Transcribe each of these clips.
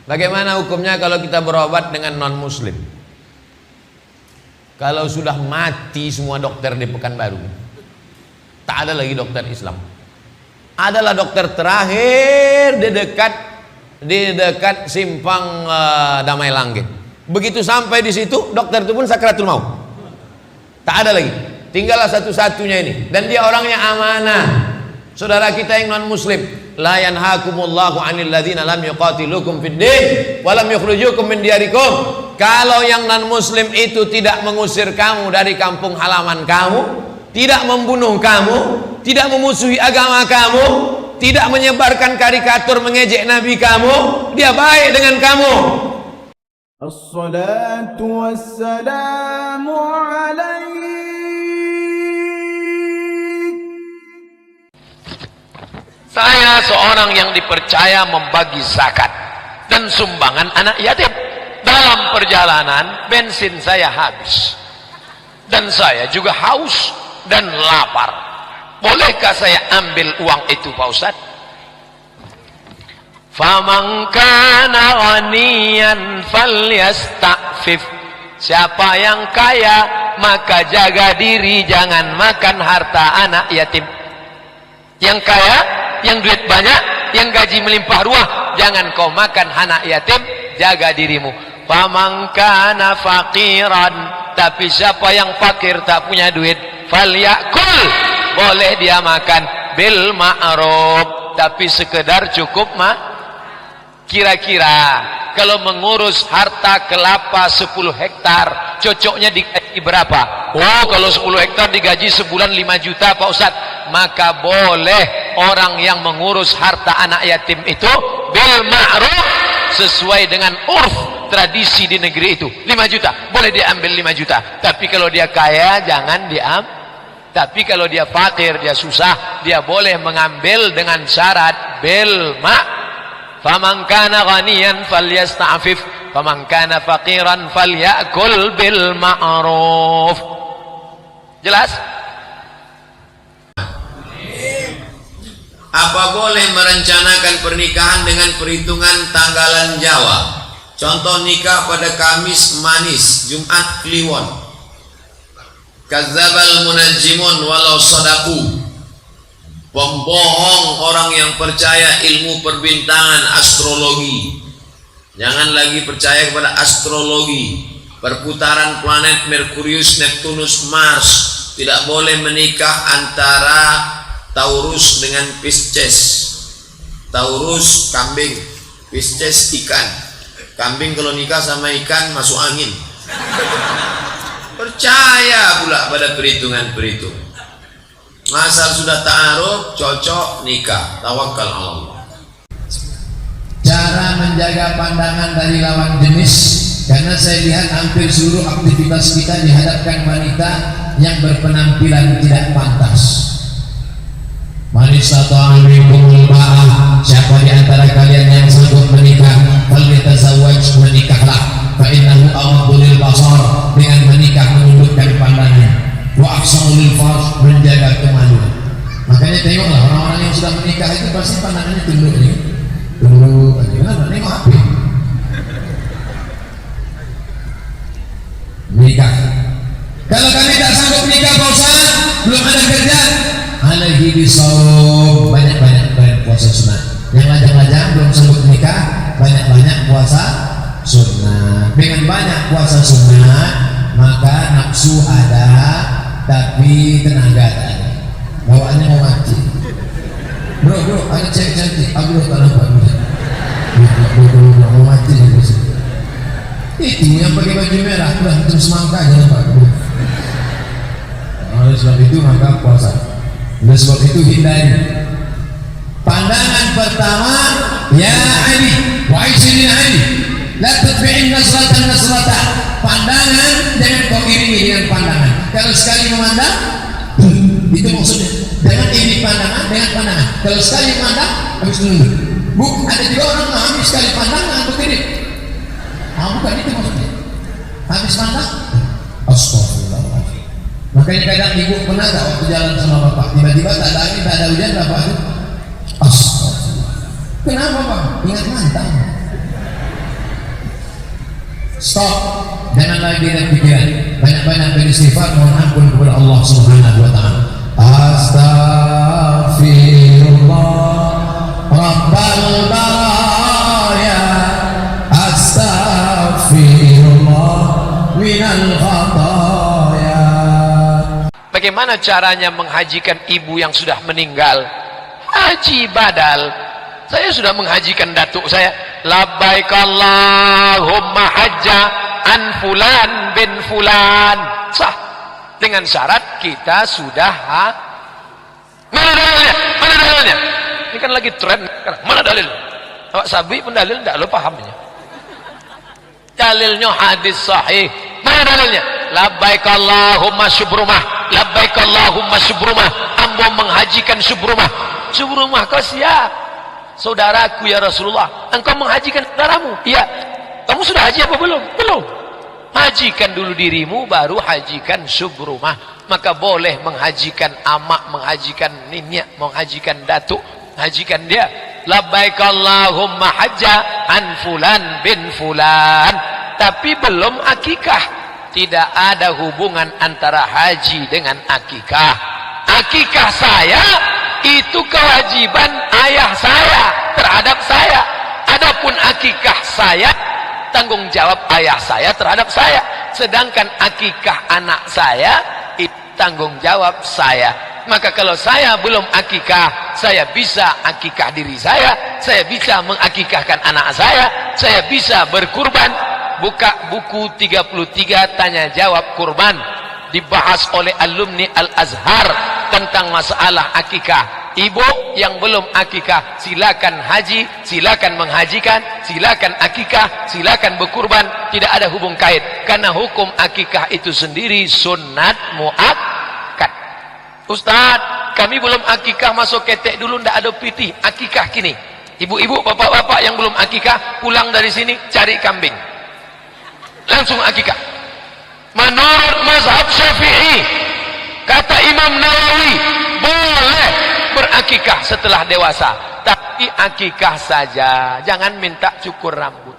Bagaimana hukumnya kalau kita berobat dengan non muslim? Kalau sudah mati semua dokter di Pekanbaru, tak ada lagi dokter Islam. Adalah dokter terakhir di dekat simpang Damai Langit. Begitu sampai di situ, dokter itu pun sakratul maut. Tak ada lagi. Tinggallah satu-satunya ini. Dan dia orangnya amanah. Saudara kita yang non muslim, la yanhakumullahu 'anil ladzina lam yuqatilukum fid din wa lam yukhrijukum min diyarikum. Kalau yang non muslim itu tidak mengusir kamu dari kampung halaman kamu, tidak membunuh kamu, tidak memusuhi agama kamu, tidak menyebarkan karikatur mengejek nabi kamu, dia baik dengan kamu. Assalatu wassalamu alaik. Saya seorang yang dipercaya membagi zakat dan sumbangan anak yatim. Dalam perjalanan bensin saya habis dan saya juga haus dan lapar. Bolehkah saya ambil uang itu, Pak Ustaz? Faman kana ghaniyan falyasta'fif. Siapa yang kaya maka jaga diri, jangan makan harta anak yatim. Yang kaya, yang duit banyak, yang gaji melimpah ruah, jangan kau makan anak yatim, jaga dirimu. Faman kana faqiran, tapi siapa yang fakir tak punya duit, falyakul, boleh dia makan bil ma'ruf, tapi sekedar cukup kira-kira kalau mengurus harta kelapa 10 hektar cocoknya digaji berapa? Oh, kalau 10 hektar digaji sebulan 5 juta Pak Ustaz, maka boleh orang yang mengurus harta anak yatim itu bil ma'ruf, sesuai dengan urf tradisi di negeri itu. 5 juta boleh diambil 5 juta, tapi kalau dia kaya jangan diambil. Tapi kalau dia fakir, dia susah, dia boleh mengambil dengan syarat bil ma'ruf. Faman kana ghaniyan falyasta'fif, faman kana faqiran falyakul bil ma'ruf. Jelas? Apa boleh merencanakan pernikahan dengan perhitungan tanggalan Jawa? Contoh nikah pada Kamis manis, Jumat Kliwon. Kadzdzabal munajjimun walau sadaqu. Pembohong orang yang percaya ilmu perbintangan astrologi. Jangan lagi percaya kepada astrologi. Perputaran planet Merkurius, Neptunus, Mars. Tidak boleh menikah antara Taurus dengan Pisces. Taurus kambing, Pisces ikan. Kambing kalau nikah sama ikan masuk angin. Percaya pula pada perhitungan-perhitungan. Asal sudah ta'aruf, cocok, nikah, tawakal Allah. Cara menjaga pandangan dari lawan jenis, karena saya lihat hampir seluruh aktivitas kita dihadapkan wanita yang berpenampilan tidak pantas. Manistata'a minkumul ba'ah, siapa di antara kalian yang sanggup menikah, falyatazawwaj, menikahlah. Fa innahu aghaddu lil basar, dengan menikah menundukkan pandangan. Wa ahsanu lil farj, menjaga kemaluan. Makanya tengoklah orang-orang yang sudah menikah itu pasti pandangannya tunduk nih. Tunduk aja, kenapa? Nengok HP. Menikah. Kalau kami tak sanggup menikah Pak Ustaz, belum ada kerja, alaihi bisawm, banyak-banyak puasa sunnah. Yang lajang-lajang belum sanggup menikah, banyak-banyak puasa sunnah. Dengan banyak puasa sunnah, maka nafsu ada, tapi tenaga tak ada. Bawaannya mau mati. Bro, ada cewek cantik. Aku tak nampak dulu. Mau mati di sini. Itu yang pakai baju merah, udah hitam semangka aja nampak dulu. Oleh sebab itu maka puasa. Oleh sebab itu hindari. Pandangan pertama, ya Ali, wa aisyidin Ali, la tutbi'in nasratan nasrata. Pandangan jangan kau iringi dengan pandangan. Kalau sekali memandang, itu maksudnya. Jangan ini pandangan dengan pandangan. Kalau sekali memandang, habis menunduk. Ada juga orang habis sekali pandangan begini. Bukan itu maksudnya. Habis pandang, astagfirullahaladzim. Makanya kadang ibu pernah tak waktu jalan sama bapak, tiba-tiba tak ada angin, tak ada hujan, bapak itu astagfirullah. Kenapa Pak? Ingat mantan. Stop, jangan lagi dengan pikiran. Banyak-banyak beristighfar, mohon ampun kepada Allah Subhanahu wa taala. Astaghfirullah Rabbal baraya, astaghfirullah minal khataya. Bagaimana caranya menghajikan ibu yang sudah meninggal? Haji badal. Saya sudah menghajikan datuk saya. Labbaik Allahumma hajja an fulan bin fulan. Sah. Dengan syarat kita sudah Mana dalilnya? Mana dalilnya? Ini kan lagi tren. Mana dalil? Awak sabi pun dalil tidak lo pahamnya. Dalilnya hadis sahih. Mana dalilnya? Labbaik Allahumma syubrumah. Labbaik Allahumma syubrumah. Ambo menghajikan syubrumah. Syubrumah kau siap? Saudaraku ya Rasulullah. Engkau menghajikan saudaramu? Iya. Kamu sudah haji apa belum? Belum. Hajikan dulu dirimu, baru hajikan syubrumah. Maka boleh menghajikan amak, menghajikan ninya, menghajikan datuk, hajikan dia. Labbaik Allahumma hajja an fulan bin fulan. Tapi belum akikah. Tidak ada hubungan antara haji dengan akikah. Akikah saya itu kewajiban ayah saya terhadap saya. Adapun akikah saya tanggung jawab ayah saya terhadap saya. Sedangkan akikah anak saya itu tanggung jawab saya. Maka kalau saya belum akikah, saya bisa akikah diri saya bisa mengakikahkan anak saya bisa berkurban. Buka buku 33 tanya jawab kurban, dibahas oleh alumni Al-Azhar tentang masalah akikah. Ibu yang belum akikah silakan haji, silakan menghajikan, silakan akikah, silakan berkurban, tidak ada hubung kait. Karena hukum akikah itu sendiri sunnat muakkad. Ustaz, kami belum akikah, masuk ketek dulu, ndak ada piti akikah kini. Ibu-ibu, bapak-bapak yang belum akikah, pulang dari sini cari kambing, langsung akikah. Menurut mazhab Syafi'i, kata Imam Nawawi, boleh berakikah setelah dewasa, tapi akikah saja, jangan minta cukur rambut.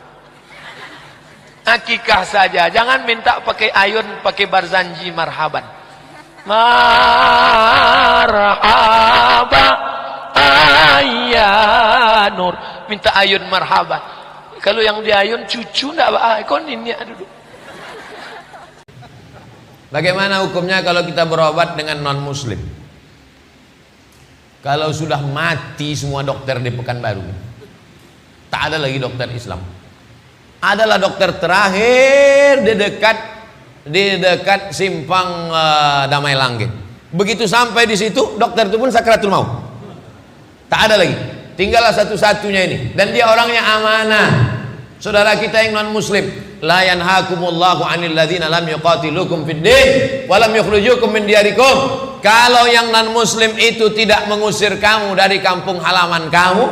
Akikah saja, jangan minta pakai ayun, pakai barzanji marhaban. Marhaba ayyanur, minta ayun marhaban. Kalau yang diayun cucu ndak kon ini duduk. Bagaimana hukumnya kalau kita berobat dengan non muslim? Kalau sudah mati semua dokter di Pekanbaru, tak ada lagi dokter Islam. Adalah dokter terakhir di dekat simpang Damai Langgeng. Begitu sampai di situ, dokter itu pun sakratul maut. Tak ada lagi. Tinggallah satu-satunya ini. Dan dia orangnya amanah. Saudara kita yang non muslim, la yanhakumullahu 'anil ladzina lam yuqatilukum fid din wa lam yukhrijukum min diyarikum. Kalau yang non muslim itu tidak mengusir kamu dari kampung halaman kamu,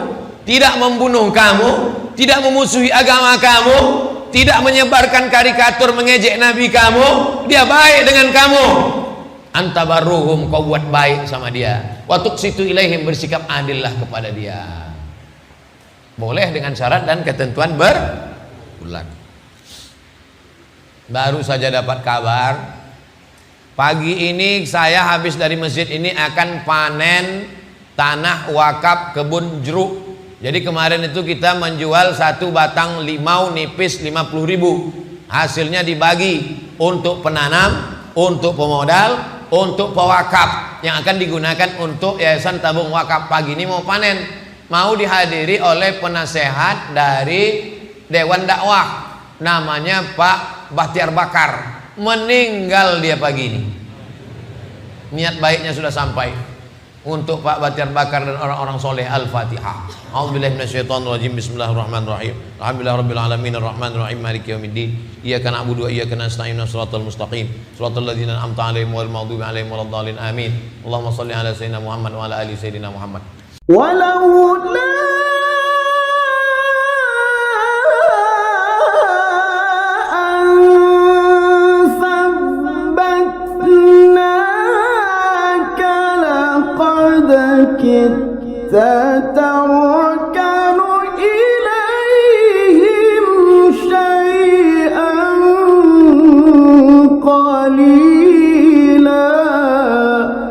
tidak membunuh kamu, tidak memusuhi agama kamu, tidak menyebarkan karikatur mengejek nabi kamu, dia baik dengan kamu, antabarruhum, kau buat baik sama dia, wa tuqsitu ilaihim, bersikap adillah kepada dia. Boleh dengan syarat dan ketentuan berbulan. Baru saja dapat kabar, pagi ini saya habis dari masjid ini akan panen tanah wakaf kebun jeruk. Jadi kemarin itu kita menjual satu batang limau nipis 50.000. Hasilnya dibagi untuk penanam, untuk pemodal, untuk pewakaf yang akan digunakan untuk yayasan tabung wakaf. Pagi ini mau panen, mau dihadiri oleh penasehat dari Dewan Dakwah, namanya Pak Bahtiar Bakar. Meninggal dia pagi ini. Niat baiknya sudah sampai. Untuk Pak Bahtiar Bakar dan orang-orang soleh. Al-Fatihah. A'udzubillahi minasyaitonirrajim. Bismillahirrahmanirrahim. Alhamdulillahirabbil alamin arrahmanir rahim maliki yaumiddin. Iyyaka na'budu wa iyyaka nasta'in shiratal mustaqim shiratal ladzina an'amta 'alaihim ghairil maghdubi alaihim waladdallin. Amin. Allahumma shalli ala sayyidina Muhammad wa ala ali sayyidina Muhammad. ولولا